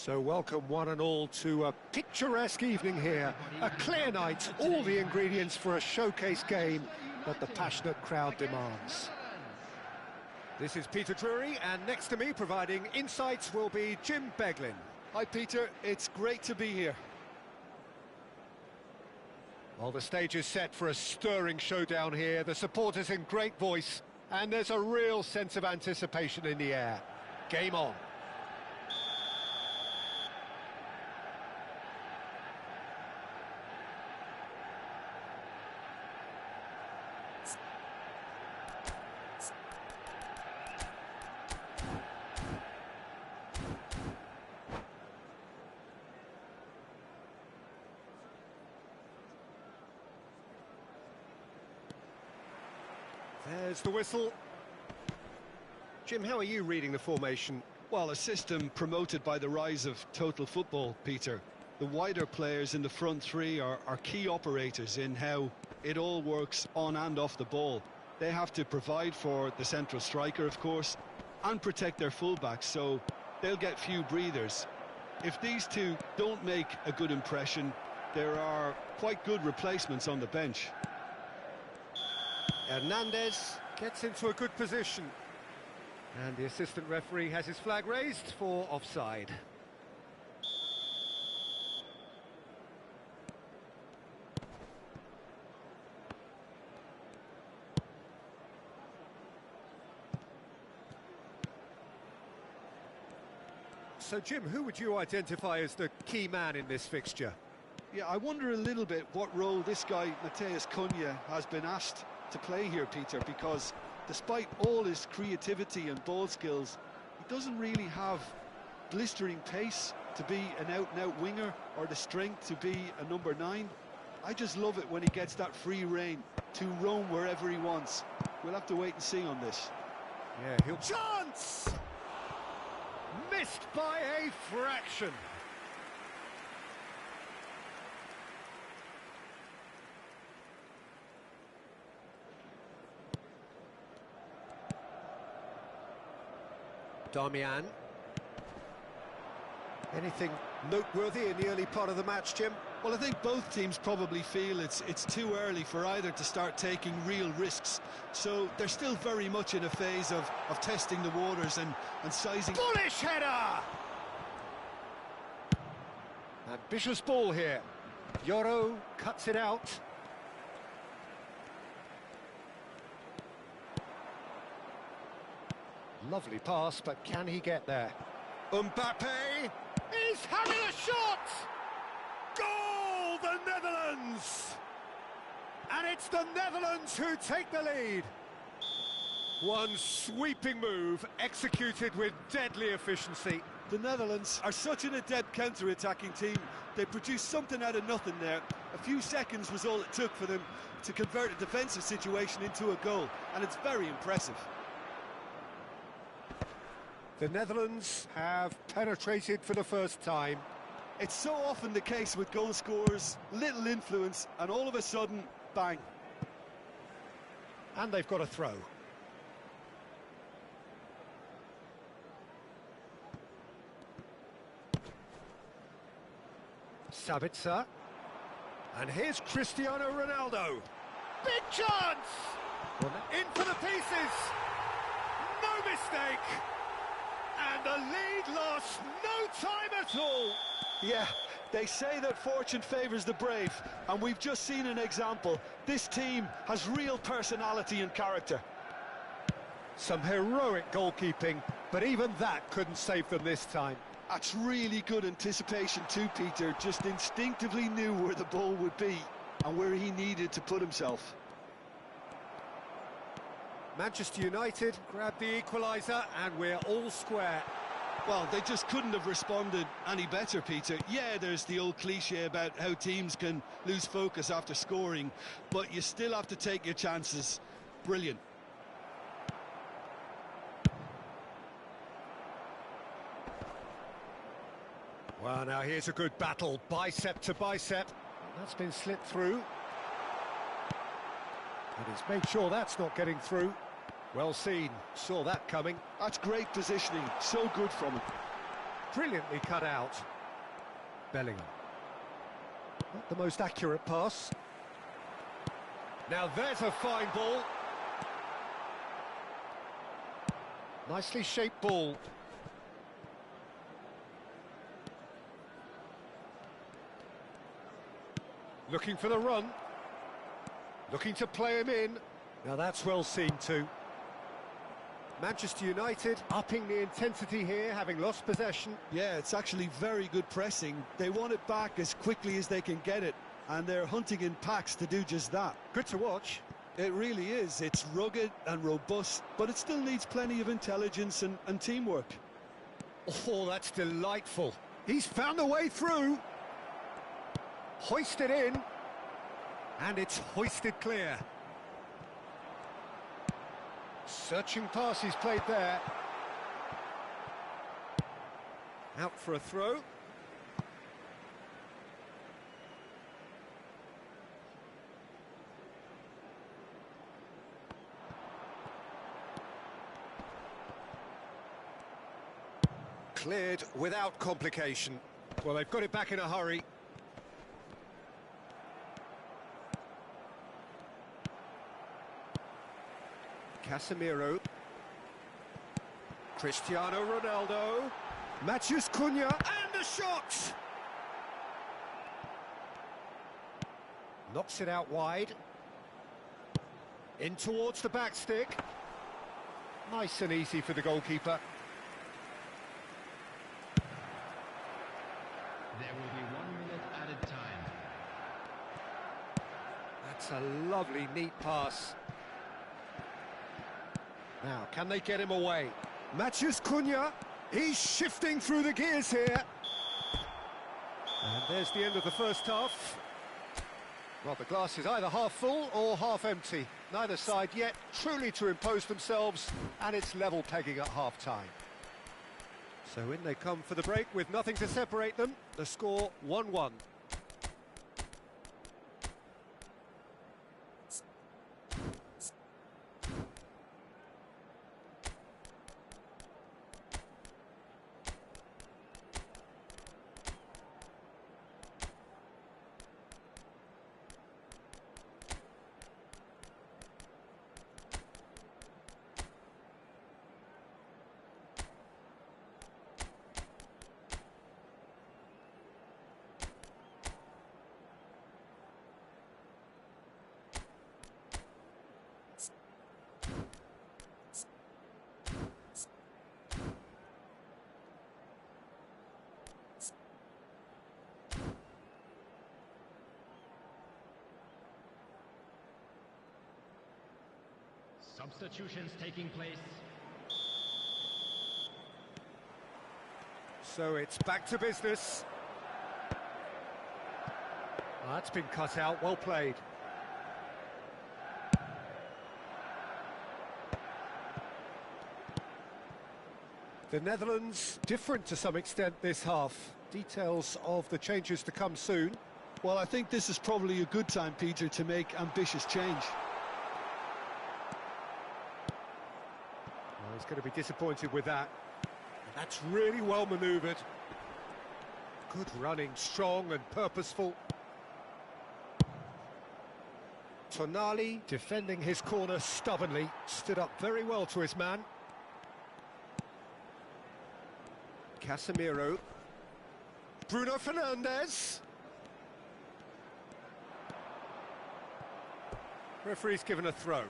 So welcome one and all to a picturesque evening here. A clear night, all the ingredients for a showcase game that the passionate crowd demands. This is Peter Drury, and next to me providing insights will be Jim Beglin. Hi Peter, it's great to be here. Well, the stage is set for a stirring showdown here. The supporters in great voice, and there's a real sense of anticipation in the air. Game on. There's the whistle. Jim, how are you reading the formation? Well, a system promoted by the rise of total football, Peter. The wider players in the front three are key operators in how it all works on and off the ball. They have to provide for the central striker, of course, and protect their fullbacks, so they'll get few breathers. If these two don't make a good impression, there are quite good replacements on the bench. Hernandez gets into a good position. And the assistant referee has his flag raised for offside. So, Jim, who would you identify as the key man in this fixture? Yeah, I wonder a little bit what role this guy, Matheus Cunha, has been asked to play here, Peter, because despite all his creativity and ball skills, he doesn't really have blistering pace to be an out-and-out winger or the strength to be a number 9. I just love it when he gets that free rein to roam wherever he wants. We'll have to wait and see on this. Yeah, he'll... Chance! Missed by a fraction. Darmian. Anything noteworthy in the early part of the match, Jim? Well, I think both teams probably feel it's too early for either to start taking real risks. So they're still very much in a phase of testing the waters and sizing... Bullish header! Ambitious ball here. Yoro cuts it out. Lovely pass, but can he get there? Mbappe! He's having a shot! Goal, the Netherlands! And it's the Netherlands who take the lead. One sweeping move, executed with deadly efficiency. The Netherlands are such an adept counter-attacking team. They produced something out of nothing there. A few seconds was all it took for them to convert a defensive situation into a goal, and it's very impressive. The Netherlands have penetrated for the first time. It's so often the case with goal scorers, little influence, and all of a sudden, bang. And they've got a throw. Sabitzer. And here's Cristiano Ronaldo. Big chance! In for the pieces! No mistake! And the lead lost no time at all. Yeah, they say that fortune favours the brave, and we've just seen an example. This team has real personality and character. Some heroic goalkeeping, but even that couldn't save them this time. That's really good anticipation too, Peter. Just instinctively knew where the ball would be and where he needed to put himself. Manchester United grab the equaliser, and we're all square. Well, they just couldn't have responded any better, Peter. Yeah, there's the old cliche about how teams can lose focus after scoring, but you still have to take your chances. Brilliant. Well, now here's a good battle, bicep to bicep. That's been slipped through. And he's made sure that's not getting through. Well seen, saw that coming. That's great positioning, so good from him. Brilliantly cut out. Bellingham. Not the most accurate pass. Now there's a fine ball. Nicely shaped ball. Looking for the run. Looking to play him in. Now that's well seen too. Manchester United upping the intensity here, having lost possession. Yeah, it's actually very good pressing. They want it back as quickly as they can get it, and they're hunting in packs to do just that. Good to watch. It really is. It's rugged and robust, but it still needs plenty of intelligence and teamwork. Oh, that's delightful. He's found a way through. Hoisted in. And it's hoisted clear. Searching pass he's played there. Out for a throw. Cleared without complication. Well, they've got it back in a hurry. Casemiro. Cristiano Ronaldo. Matheus Cunha. And a shot! Knocks it out wide. In towards the back stick. Nice and easy for the goalkeeper. There will be 1 minute added time. That's a lovely, neat pass. Now, can they get him away? Matheus Cunha, he's shifting through the gears here. And there's the end of the first half. Well, the glass is either half full or half empty. Neither side yet truly to impose themselves, and it's level pegging at half-time. So in they come for the break with nothing to separate them. The score 1-1. Substitutions taking place. So it's back to business. Well, that's been cut out, well played. The Netherlands different to some extent this half. Details of the changes to come soon. Well, I think this is probably a good time, Peter, to make ambitious change. Well, he's going to be disappointed with that. That's really well manoeuvred. Good running, strong and purposeful. Tonali defending his corner stubbornly, stood up very well to his man. Casemiro. Bruno Fernandes. Referee's given a throw.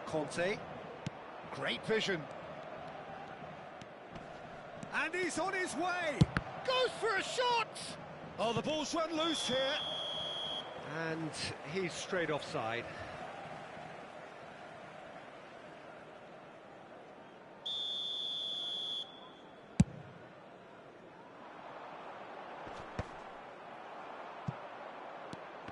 Conte, great vision. And he's on his way. Goes for a shot. Oh, the ball's run loose here. And he's straight offside.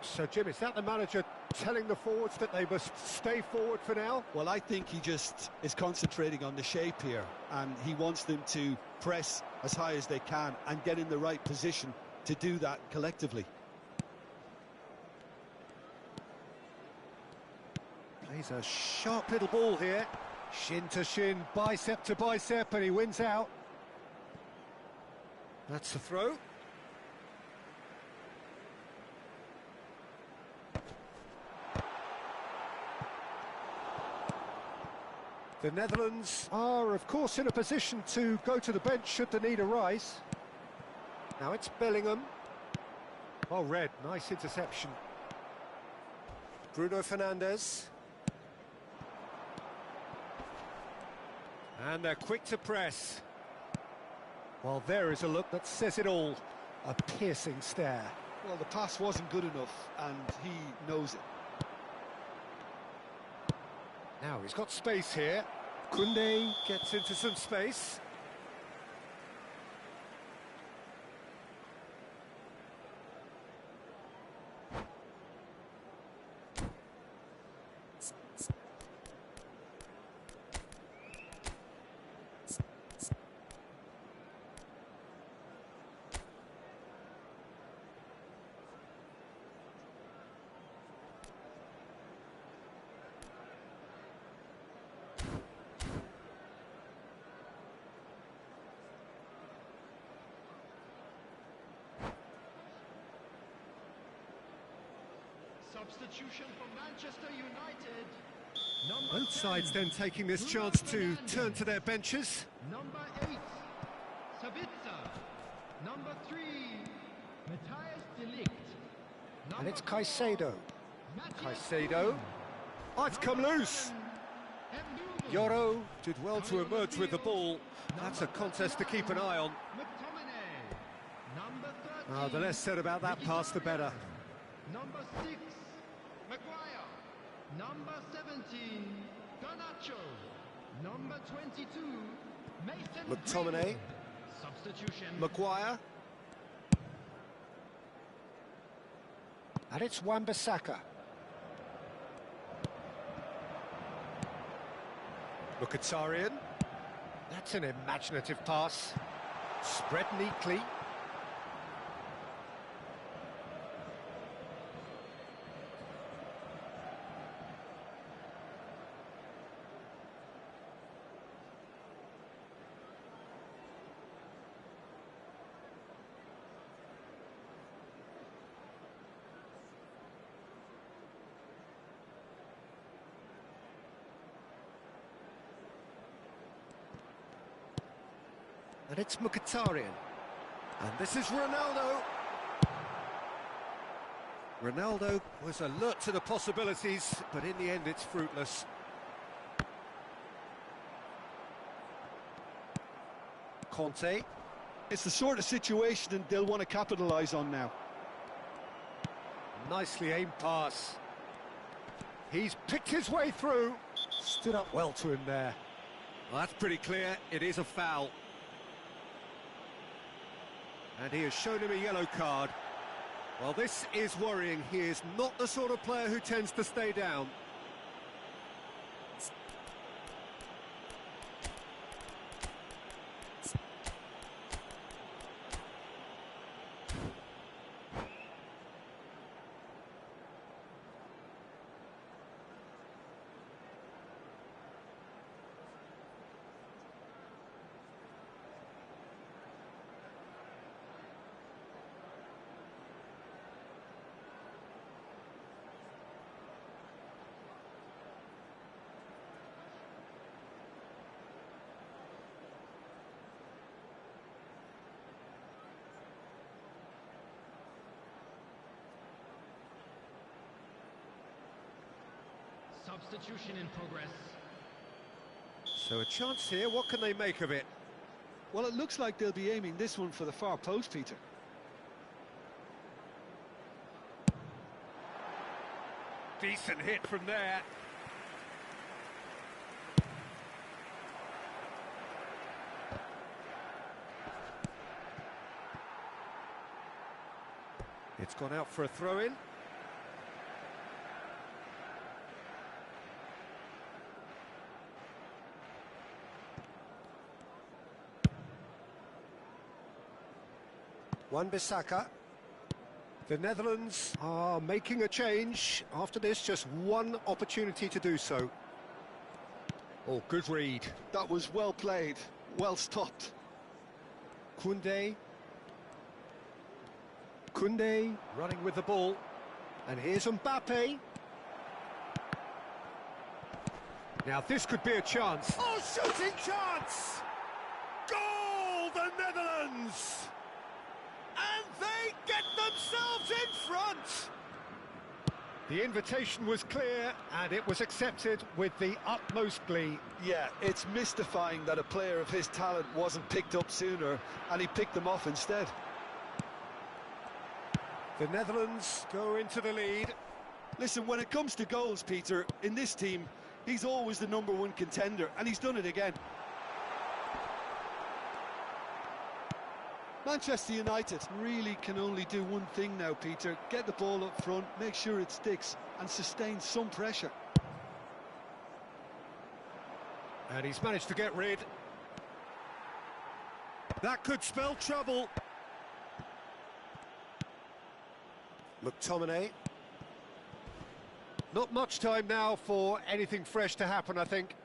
So, Jim, is that the manager telling the forwards that they must stay forward for now? Well, I think he just is concentrating on the shape here, and he wants them to press as high as they can and get in the right position to do that collectively. Plays a sharp little ball here. Shin to shin, bicep to bicep, and he wins out. That's the throw. The Netherlands are, of course, in a position to go to the bench should the need arise. Now it's Bellingham. Oh, Red, nice interception. Bruno Fernandes. And they're quick to press. Well, there is a look that says it all. A piercing stare. Well, the pass wasn't good enough, and he knows it. Now he's got space here. Koundé gets into some space. Substitution for Manchester United. Both sides then taking this chance to turn to their benches. Number 8, Sabitzer. Number 3, Matthias de Ligt. And it's Caicedo. Caicedo. Oh, it's come loose. Yoro did well to emerge with the ball. That's a contest to keep an eye on. Number 13, The less said about that pass, the better. Number 6, Maguire. Number 17, Garnacho. Number 22, Mason McTominay. Greenwood. Substitution. Maguire. And it's Wan-Bissaka. Mkhitaryan. That's an imaginative pass. Spread neatly. And it's Mkhitaryan. And this is Ronaldo. Ronaldo was alert to the possibilities, but in the end it's fruitless. Conte. It's the sort of situation that they'll want to capitalise on now. Nicely aimed pass. He's picked his way through. Stood up well to him there. Well, that's pretty clear. It is a foul. And he has shown him a yellow card. Well, this is worrying. He is not the sort of player who tends to stay down. Substitution in progress. So a chance here. What can they make of it? Well, it looks like they'll be aiming this one for the far post, Peter. Decent hit from there. It's gone out for a throw-in. Wan-Bissaka. The Netherlands are making a change. After this, just one opportunity to do so. Oh, good read. That was well played, well stopped. Koundé. Koundé running with the ball. And here's Mbappe. Now this could be a chance. Oh, shooting chance! Goal, the Netherlands! And they get themselves in front! The invitation was clear, and it was accepted with the utmost glee. Yeah, it's mystifying that a player of his talent wasn't picked up sooner, and he picked them off instead. The Netherlands go into the lead. Listen, when it comes to goals, Peter, in this team, he's always the #1 contender, and he's done it again. Manchester United really can only do one thing now, Peter. Get the ball up front, make sure it sticks, and sustain some pressure. And he's managed to get rid. That could spell trouble. McTominay. Not much time now for anything fresh to happen, I think.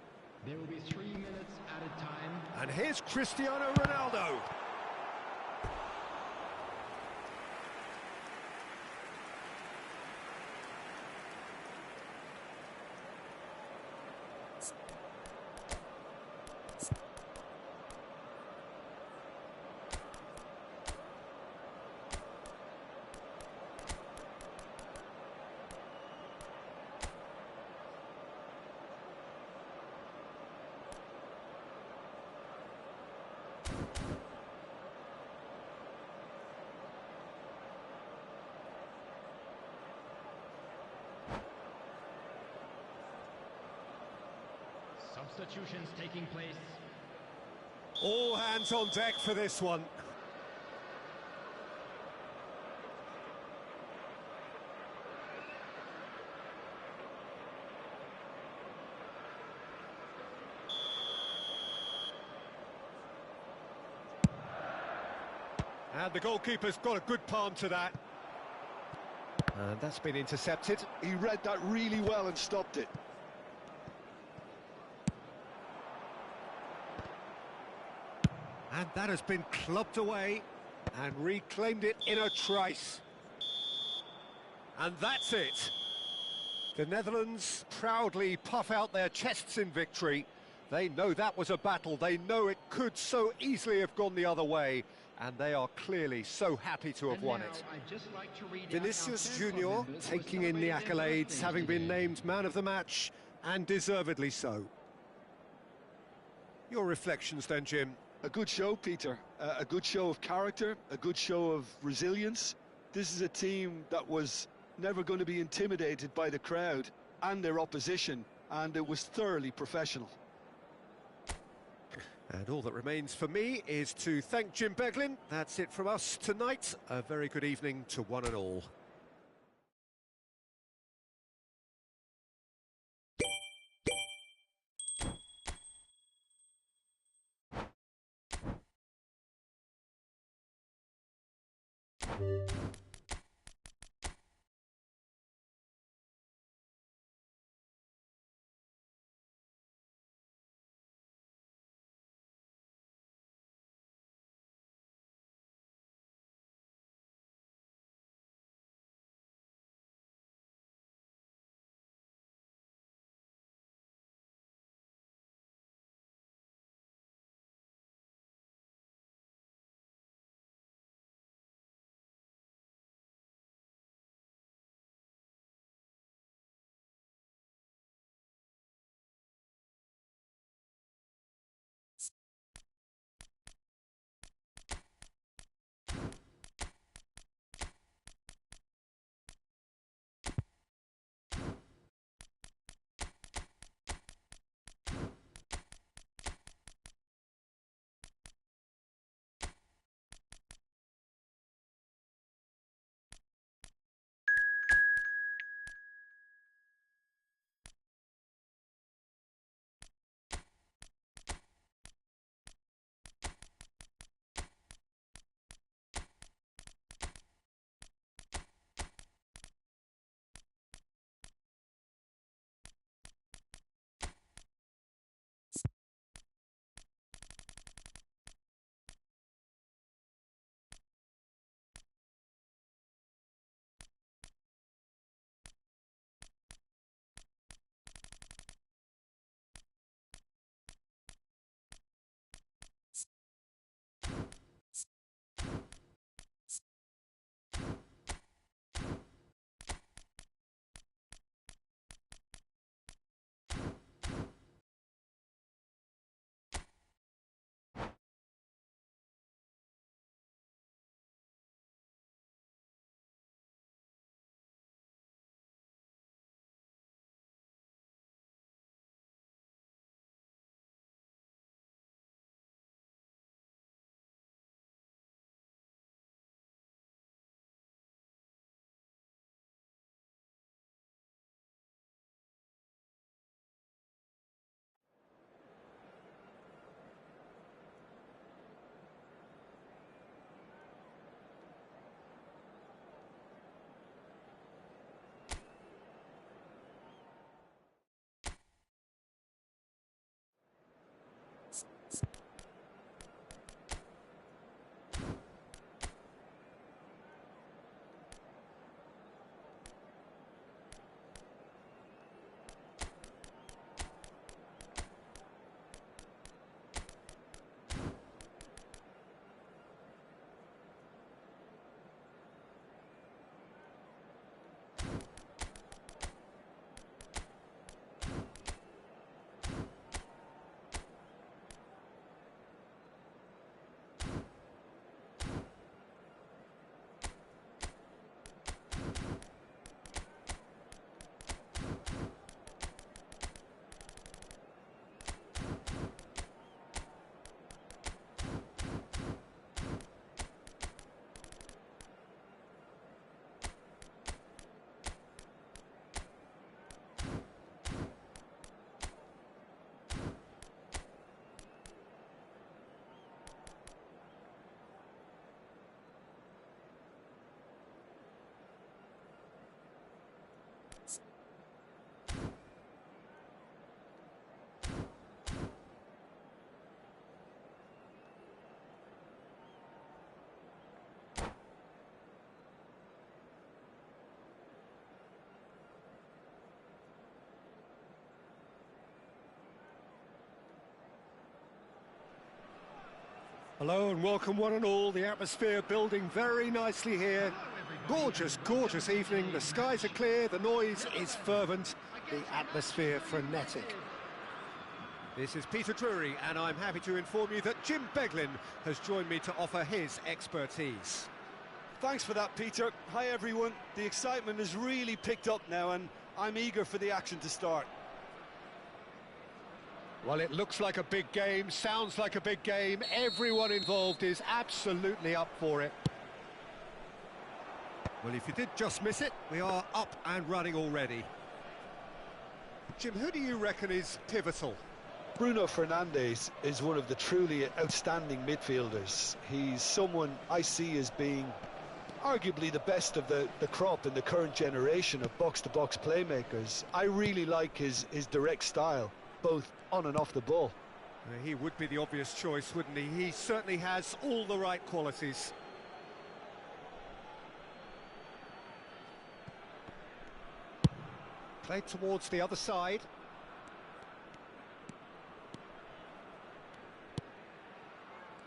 There will be 3 minutes at a time. And here's Cristiano Ronaldo. Substitutions taking place. All hands on deck for this one. And the goalkeeper's got a good palm to that. And that's been intercepted. He read that really well and stopped it. And that has been clubbed away and reclaimed it in a trice. And that's it. The Netherlands proudly puff out their chests in victory. They know that was a battle. They know it could so easily have gone the other way. And they are clearly so happy to have won it. I'd just like to read Vinicius Junior taking in the accolades, having been named man of the match, and deservedly so. Your reflections then, Jim? A good show, Peter. A good show of character, a good show of resilience. This is a team that was never going to be intimidated by the crowd and their opposition, and it was thoroughly professional. And all that remains for me is to thank Jim Beglin. That's it from us tonight. A very good evening to one and all. Hello and welcome one and all. The atmosphere building very nicely here. Gorgeous, gorgeous evening. The skies are clear, the noise is fervent, the atmosphere frenetic. This is Peter Drury, and I'm happy to inform you that Jim Beglin has joined me to offer his expertise. Thanks for that, Peter. Hi, everyone. The excitement has really picked up now, and I'm eager for the action to start. Well, it looks like a big game, sounds like a big game. Everyone involved is absolutely up for it. Well, if you did just miss it, we are up and running already. Jim, who do you reckon is pivotal? Bruno Fernandes is one of the truly outstanding midfielders. He's someone I see as being arguably the best of the crop in the current generation of box-to-box playmakers. I really like his direct style, both on and off the ball. He would be the obvious choice, wouldn't he? He certainly has all the right qualities. Played towards the other side.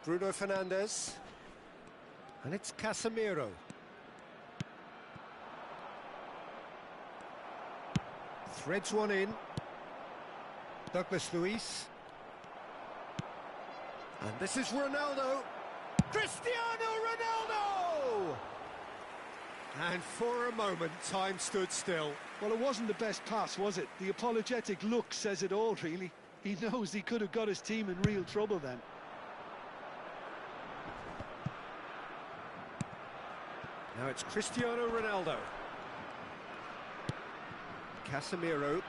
Bruno Fernandes. And it's Casemiro. Threads one in. Douglas Luiz. And this is Ronaldo. Cristiano Ronaldo! And for a moment, time stood still. Well, it wasn't the best pass, was it? The apologetic look says it all, really. He knows he could have got his team in real trouble then. Now it's Cristiano Ronaldo. Casemiro.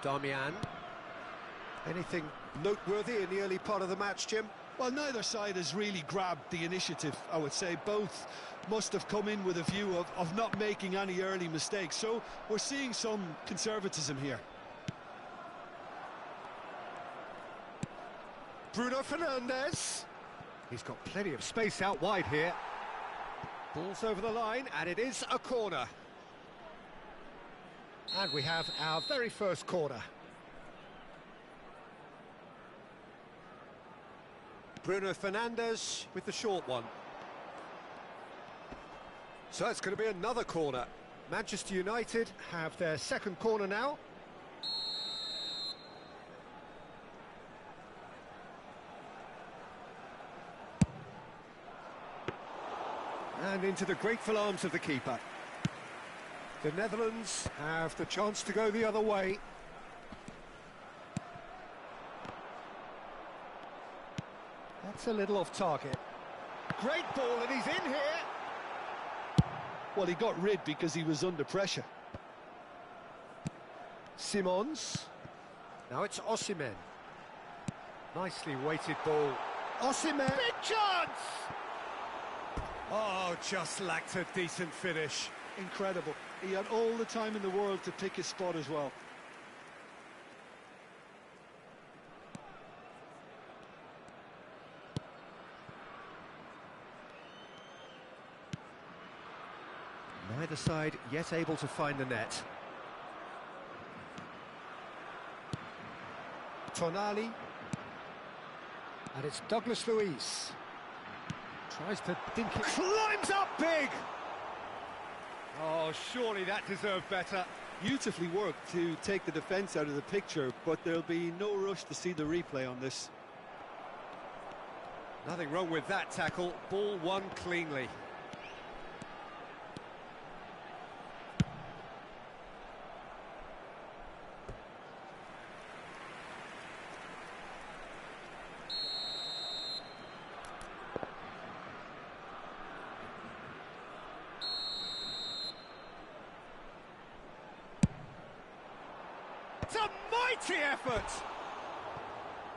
Darmian. Anything noteworthy in the early part of the match, Jim? Well, neither side has really grabbed the initiative, I would say. Both must have come in with a view of not making any early mistakes. So we're seeing some conservatism here. Bruno Fernandes. He's got plenty of space out wide here. Ball's over the line, and it is a corner. And we have our very first corner. Bruno Fernandes with the short one. So it's going to be another corner. Manchester United have their second corner now. And into the grateful arms of the keeper. The Netherlands have the chance to go the other way. That's a little off target. Great ball, and he's in here. Well, he got rid because he was under pressure. Simons. Now it's Osimhen. Nicely weighted ball. Osimhen. Big chance! Oh, just lacked a decent finish. Incredible. He had all the time in the world to pick his spot as well. Neither side yet able to find the net. Tonali. And it's Douglas Luiz. Tries to dink it. Climbs up big! Oh, surely that deserved better. Beautifully worked to take the defence out of the picture, but there'll be no rush to see the replay on this. Nothing wrong with that tackle. Ball won cleanly. It's a mighty effort!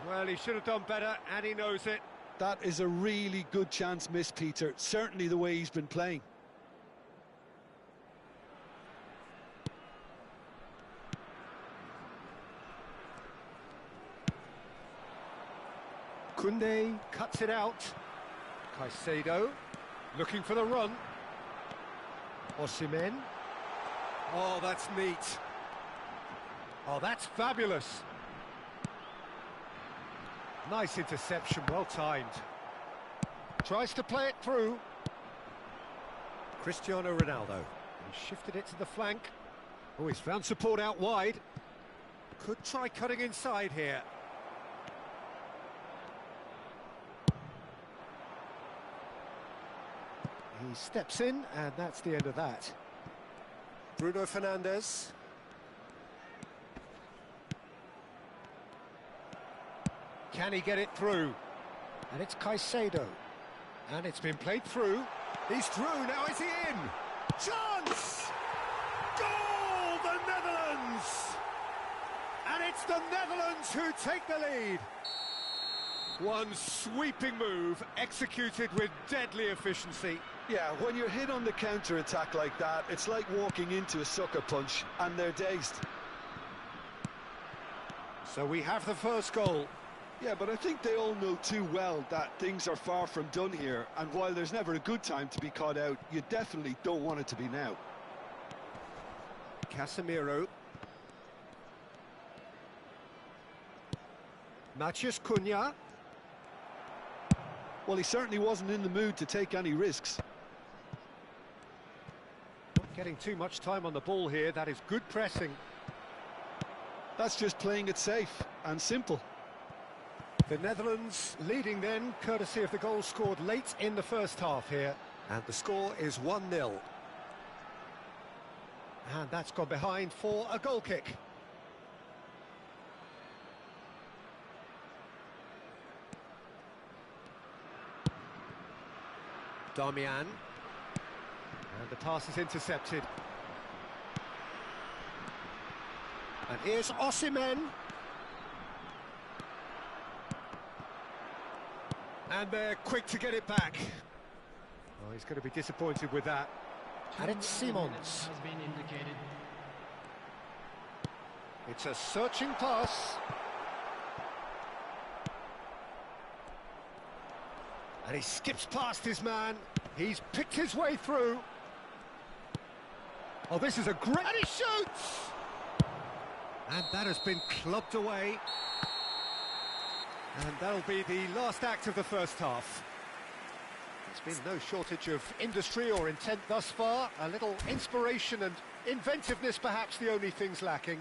Well, he should have done better, and he knows it. That is a really good chance missed, Peter. Certainly the way he's been playing. Koundé cuts it out. Caicedo looking for the run. Osimhen. Oh, that's neat. Oh, that's fabulous. Nice interception, well timed. Tries to play it through. Cristiano Ronaldo. He shifted it to the flank. Oh, he's found support out wide. Could try cutting inside here. He steps in, and that's the end of that. Bruno Fernandes. Can he get it through? And it's Caicedo. And it's been played through. He's through, now is he in? Chance! Goal, the Netherlands! And it's the Netherlands who take the lead. One sweeping move, executed with deadly efficiency. Yeah, when you're hit on the counter-attack like that, it's like walking into a sucker punch, and they're dazed. So we have the first goal. Yeah, but I think they all know too well that things are far from done here, and while there's never a good time to be caught out, you definitely don't want it to be now. Casemiro. Matheus Cunha. Well, he certainly wasn't in the mood to take any risks. Not getting too much time on the ball here, that is good pressing. That's just playing it safe and simple. The Netherlands leading then, courtesy of the goal scored late in the first half here. And the score is 1-0. And that's gone behind for a goal kick. Darmian. And the pass is intercepted. And here's Osimhen. And they're quick to get it back. Oh, he's going to be disappointed with that. And it's Simons. Has been indicated. It's a searching pass. And he skips past his man. He's picked his way through. Oh, this is a great... And he shoots! And that has been clubbed away. And that'll be the last act of the first half. There's been no shortage of industry or intent thus far. A little inspiration and inventiveness, perhaps the only things lacking.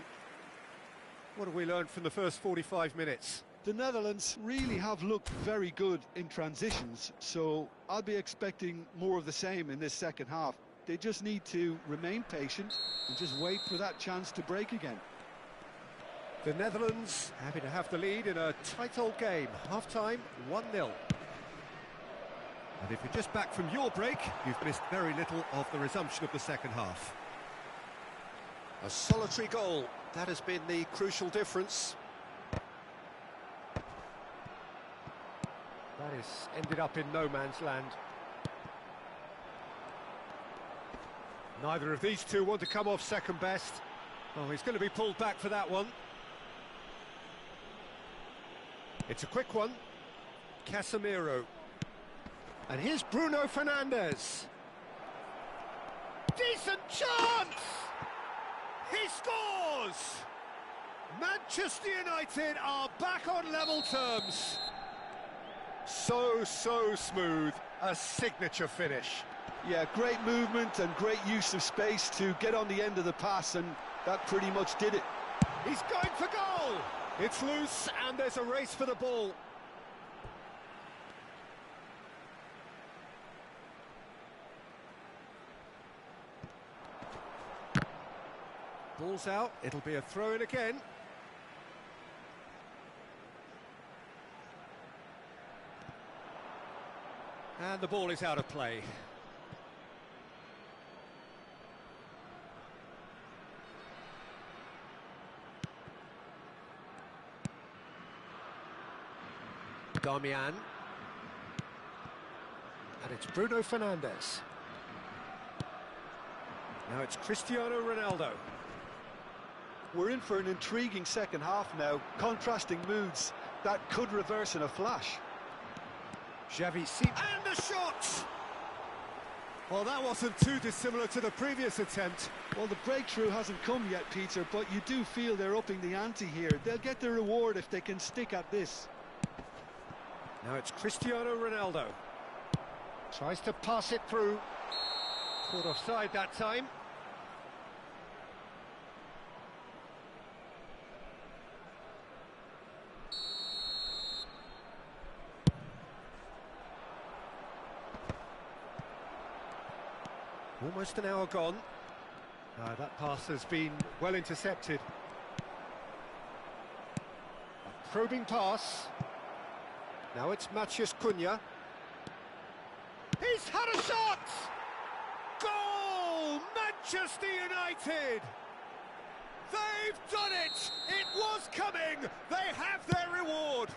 What have we learned from the first 45 minutes? The Netherlands really have looked very good in transitions, so I'll be expecting more of the same in this second half. They just need to remain patient and just wait for that chance to break again. The Netherlands happy to have the lead in a tight old game. Half-time, 1-0. And if you're just back from your break, you've missed very little of the resumption of the second half. A solitary goal, that has been the crucial difference. That is ended up in no man's land. Neither of these two want to come off second best. Oh, he's going to be pulled back for that one. It's a quick one. Casemiro. And here's Bruno Fernandes. Decent chance! He scores! Manchester United are back on level terms. So smooth. A signature finish. Yeah, great movement and great use of space to get on the end of the pass, and that pretty much did it. He's going for goal! It's loose, and there's a race for the ball. Ball's out, it'll be a throw-in again. And the ball is out of play. Darmian. And it's Bruno Fernandes. Now it's Cristiano Ronaldo. We're in for an intriguing second half now, contrasting moods that could reverse in a flash. Xavi Simons. And the shot! Well, that wasn't too dissimilar to the previous attempt. Well, the breakthrough hasn't come yet, Peter, but you do feel they're upping the ante here. They'll get the reward if they can stick at this. Now it's Cristiano Ronaldo. Tries to pass it through. Caught offside that time. Almost an hour gone. That pass has been well intercepted. A probing pass. Now it's Matheus Cunha. He's had a shot! Goal! Manchester United! They've done it! It was coming! They have their reward!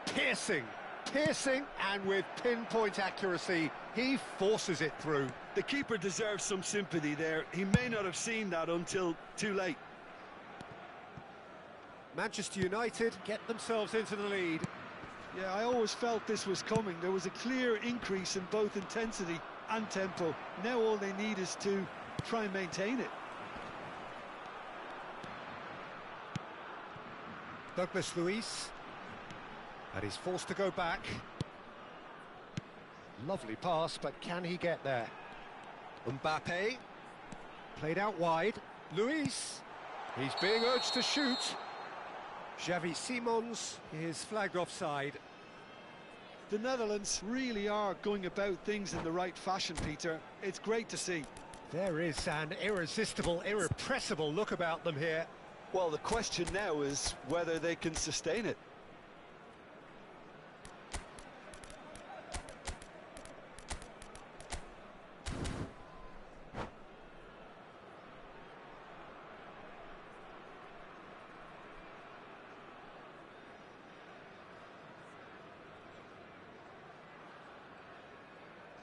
Piercing, and with pinpoint accuracy, he forces it through. The keeper deserves some sympathy there. He may not have seen that until too late. Manchester United get themselves into the lead. Yeah, I always felt this was coming. There was a clear increase in both intensity and tempo. Now all they need is to try and maintain it. Douglas Luiz. And he's forced to go back. Lovely pass, but can he get there? Mbappe. Played out wide. Luiz. He's being urged to shoot. Xavi Simons is flagged offside. The Netherlands really are going about things in the right fashion, Peter. It's great to see. There is an irresistible, irrepressible look about them here. Well, the question now is whether they can sustain it.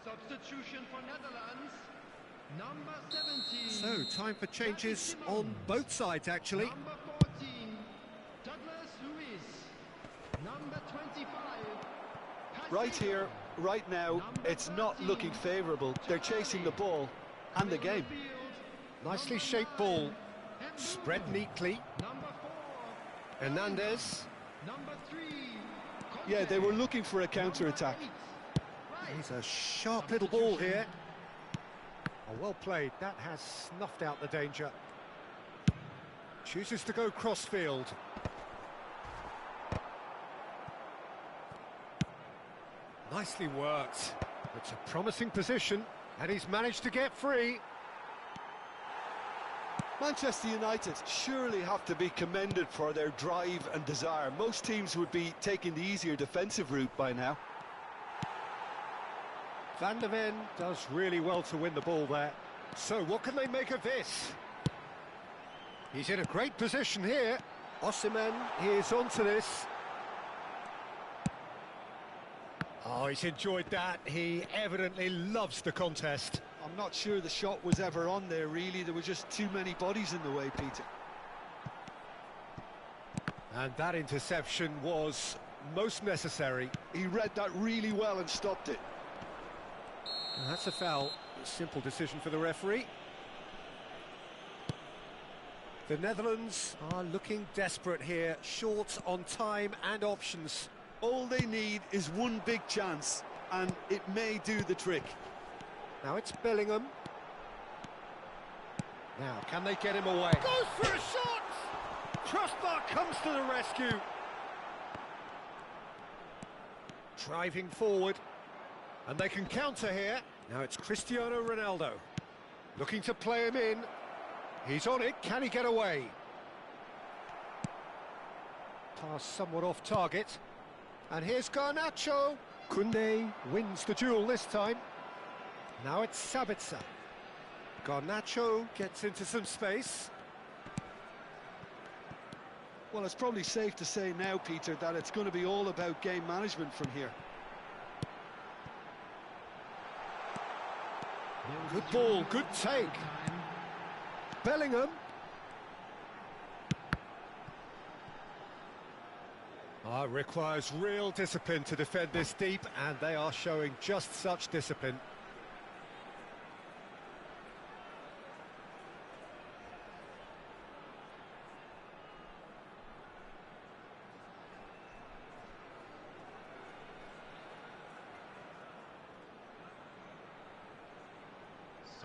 Substitution for Netherlands, number 17. So, time for changes on both sides, actually. Number 14, Douglas Luiz. Number 25, Right here, right now, it's not looking favourable. They're chasing the ball and the game. Nicely shaped ball, spread neatly. Number 4, Hernandez. number 3, Yeah, they were looking for a counter-attack. He's a sharp little ball here. Oh, well played. That has snuffed out the danger. Chooses to go crossfield. Nicely worked. It's a promising position, and he's managed to get free. Manchester United surely have to be commended for their drive and desire. Most teams would be taking the easier defensive route by now. Van der Ven does really well to win the ball there. So what can they make of this? He's in a great position here. Osimhen is onto this. Oh, he's enjoyed that. He evidently loves the contest. I'm not sure the shot was ever on there, really. There were just too many bodies in the way, Peter. And that interception was most necessary. He read that really well and stopped it. And that's a foul. Simple decision for the referee. The Netherlands are looking desperate here, short on time and options. All they need is one big chance, and it may do the trick. Now it's Bellingham. Now, can they get him away? Goes for a shot! Crossbar comes to the rescue. Driving forward. And they can counter here. Now it's Cristiano Ronaldo. Looking to play him in. He's on it. Can he get away? Pass somewhat off target. And here's Garnacho. Koundé wins the duel this time. Now it's Sabitzer. Garnacho gets into some space. Well, it's probably safe to say now, Peter, that it's going to be all about game management from here. Good ball, good take. Bellingham. Requires real discipline to defend this deep, and they are showing just such discipline.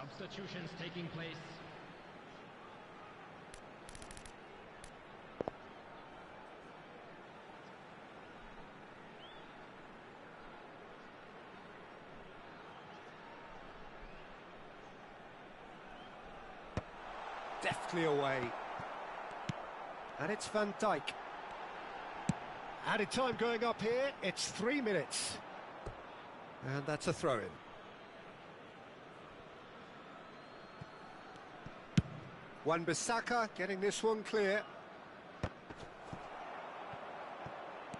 Substitutions taking place. Deftly away. And it's Van Dijk. Added time going up here, it's 3 minutes. And that's a throw-in. Wan-Bissaka getting this one clear.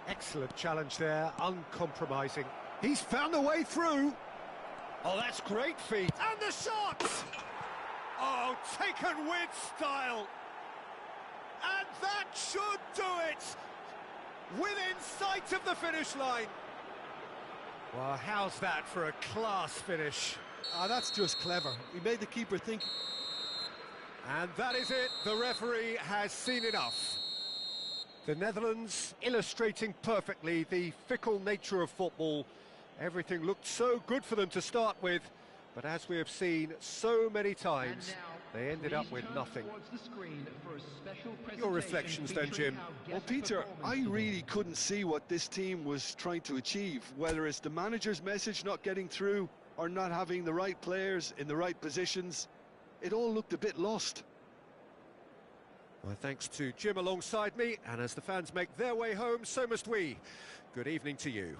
Excellent challenge there, uncompromising. He's found a way through. Oh, that's great feet. And the shot! Oh, taken with style. And that should do it. Within sight of the finish line. Well, how's that for a class finish? That's just clever. He made the keeper think. And that is it. The referee has seen enough. The Netherlands illustrating perfectly the fickle nature of football. Everything looked so good for them to start with, but as we have seen so many times, they ended up with nothing. Your reflections then, Jim? Well, Peter, I really couldn't see what this team was trying to achieve, whether it's the manager's message not getting through or not having the right players in the right positions. It all looked a bit lost. Well, thanks to Jim alongside me, and as the fans make their way home, so must we. Good evening to you.